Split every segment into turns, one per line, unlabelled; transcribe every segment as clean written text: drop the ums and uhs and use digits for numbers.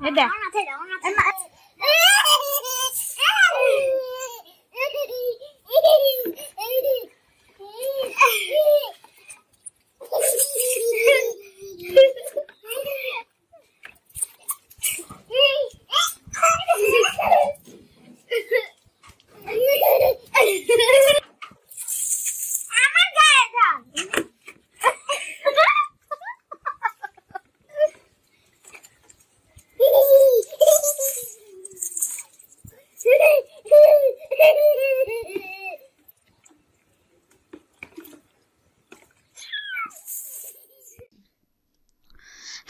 এটা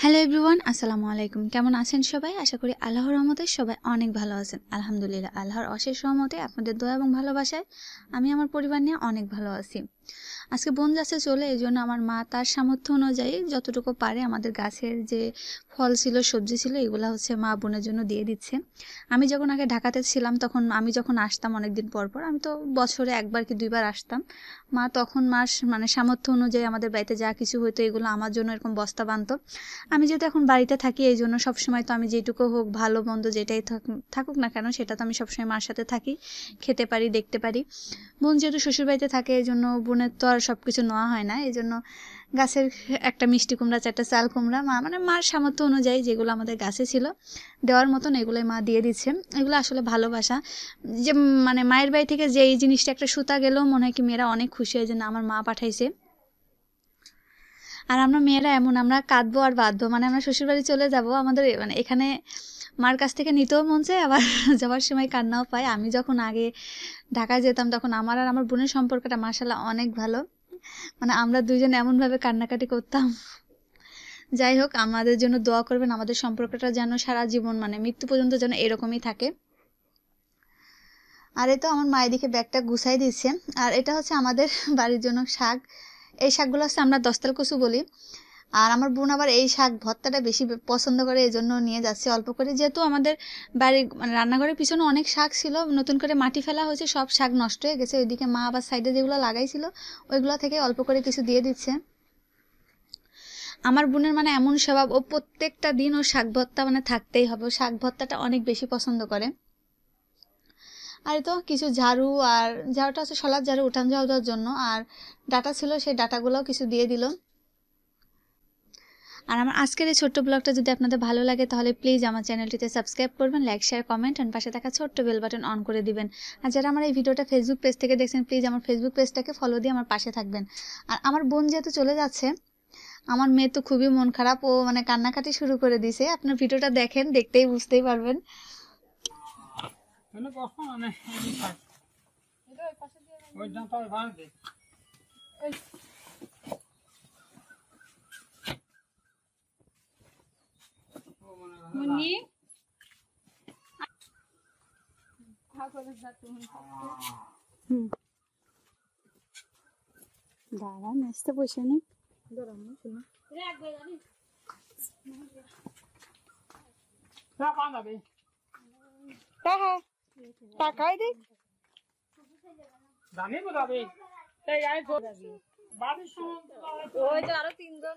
hello everyone, আসসালামু আলাইকুম। কেমন আছেন সবাই? আশা করি আল্লাহর রহমতে সবাই অনেক ভালো আছেন। আলহামদুলিল্লাহ, আল্লাহর অশেষ রহমতে আপনাদের দয়া এবং ভালোবাসায় আমি আমার পরিবার নিয়ে অনেক ভালো আছি। আজকে বোন যাচ্ছে চলে, এই জন্য আমার মা তার সামর্থ্য অনুযায়ী যতটুকু পারে আমাদের গাছের যে ফল ছিল, সবজি ছিল, এগুলো হচ্ছে মা বোনের জন্য দিয়ে দিচ্ছে। আমি যখন আগে ঢাকাতে ছিলাম তখন আমি যখন আসতাম অনেকদিন পর পর, আমি তো বছরে একবার কি দুইবার আসতাম, মা তখন মাস মানে সামর্থ্য অনুযায়ী আমাদের বাড়িতে যা কিছু হতো এগুলো আমার জন্য এরকম বস্তা বানতো। আমি যেহেতু এখন বাড়িতে থাকি এই জন্য সবসময় তো আমি যেটুকু হোক ভালো মন্দ যেটাই থাকুক না কেন সেটা তো আমি সবসময় মার সাথে থাকি, খেতে পারি, দেখতে পারি। বোন যেহেতু শ্বশুরবাড়িতে থাকে এই জন্য বোনের তো আর সব কিছু নেওয়া হয় না, এই জন্য গাছের একটা মিষ্টি কুমড়া, চারটা চাল কুমড়া মা মানে মার সামর্থ্য অনুযায়ী যেগুলো আমাদের গাছে ছিল দেওয়ার মতন এগুলোই মা দিয়ে দিচ্ছে। এগুলো আসলে ভালোবাসা, যে মানে মায়ের বাড়ি থেকে যে এই জিনিসটা একটা সুতা গেলেও মনে হয় কি মেয়েরা অনেক খুশি হয় যে না আমার মা পাঠাইছে। আর আমরা মেয়েরা এমন, আমরা কাঁদবো আর বাঁধবো, মানে আমরা শ্বশুরবাড়ি চলে যাব, আমাদের মানে এখানে মার কাছ থেকে নিতেও মন চায়, আবার যাওয়ার সময় কান্নাও পায়। আমি যখন আগে ঢাকায় যেতাম তখন আমার আর আমার বোনের সম্পর্কটা মাশাআল্লাহ অনেক ভালো, মানে আমরা দুইজন এমনভাবে কান্নাকাটি করতাম। যাই হোক, আমাদের জন্য দোয়া করবেন, আমাদের সম্পর্কটা যেন সারা জীবন মানে মৃত্যু পর্যন্ত যেন এরকমই থাকে। আর এই তো আমার মায়ের দিকে ব্যাগটা গুছাই দিচ্ছে। আর এটা হচ্ছে আমাদের বাড়ির জন্য শাক, এই শাকগুলো হচ্ছে আমরা দস্তাল কচু বলি। আর আমার বোন আবার এই শাক ভর্তাটা বেশি পছন্দ করে, এই জন্য নিয়ে যাচ্ছে অল্প করে। যেহেতু আমাদের বাড়ির মানে রান্নাঘরের পিছনে অনেক শাক ছিল, নতুন করে মাটি ফেলা হয়েছে, সব শাক নষ্ট হয়ে গেছে। ওইদিকে মা আবার সাইডে যেগুলো লাগাইছিল ওইগুলো থেকে অল্প করে কিছু দিয়ে দিচ্ছে। আমার বোনের মানে এমন স্বভাব, ও প্রত্যেকটা দিন ও শাক ভর্তা মানে থাকতেই হবে, ও শাক ভর্তাটা অনেক বেশি পছন্দ করে। আর তো কিছু ঝাড়ু, আর ঝাড়ুটা হচ্ছে শলার ঝাড়ু উঠান ঝাড়ু দেওয়ার জন্য, আর ডাটা ছিল সেই ডাটাগুলোও কিছু দিয়ে দিল। আর আমার আজকের এই ছোট্ট ব্লগটা যদি আপনাদের ভালো লাগে তাহলে প্লিজ আমার চ্যানেলটিতে সাবস্ক্রাইব করবেন, লাইক শেয়ার কমেন্ট আর পাশে থাকা ছোট্ট বেল বাটন অন করে দিবেন। আর যারা আমার এই ভিডিওটা ফেসবুক পেজ থেকে দেখছেন প্লিজ আমার ফেসবুক পেজটাকে ফলো দিয়ে আমার পাশে থাকবেন। আর আমার বোন যেহেতু চলে যাচ্ছে, আমার মেয়ে তো খুবই মন খারাপ, ও মানে কান্নাকাটি শুরু করে দিছে। আপনার ভিডিওটা দেখেন, দেখতেই বুঝতেই পারবেন। দাঁড়া নাচতে বসে নি, টাকাই দিক আরো তিনজন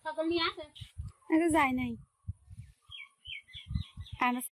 সকল নিয়ে আসে, যায় নাই।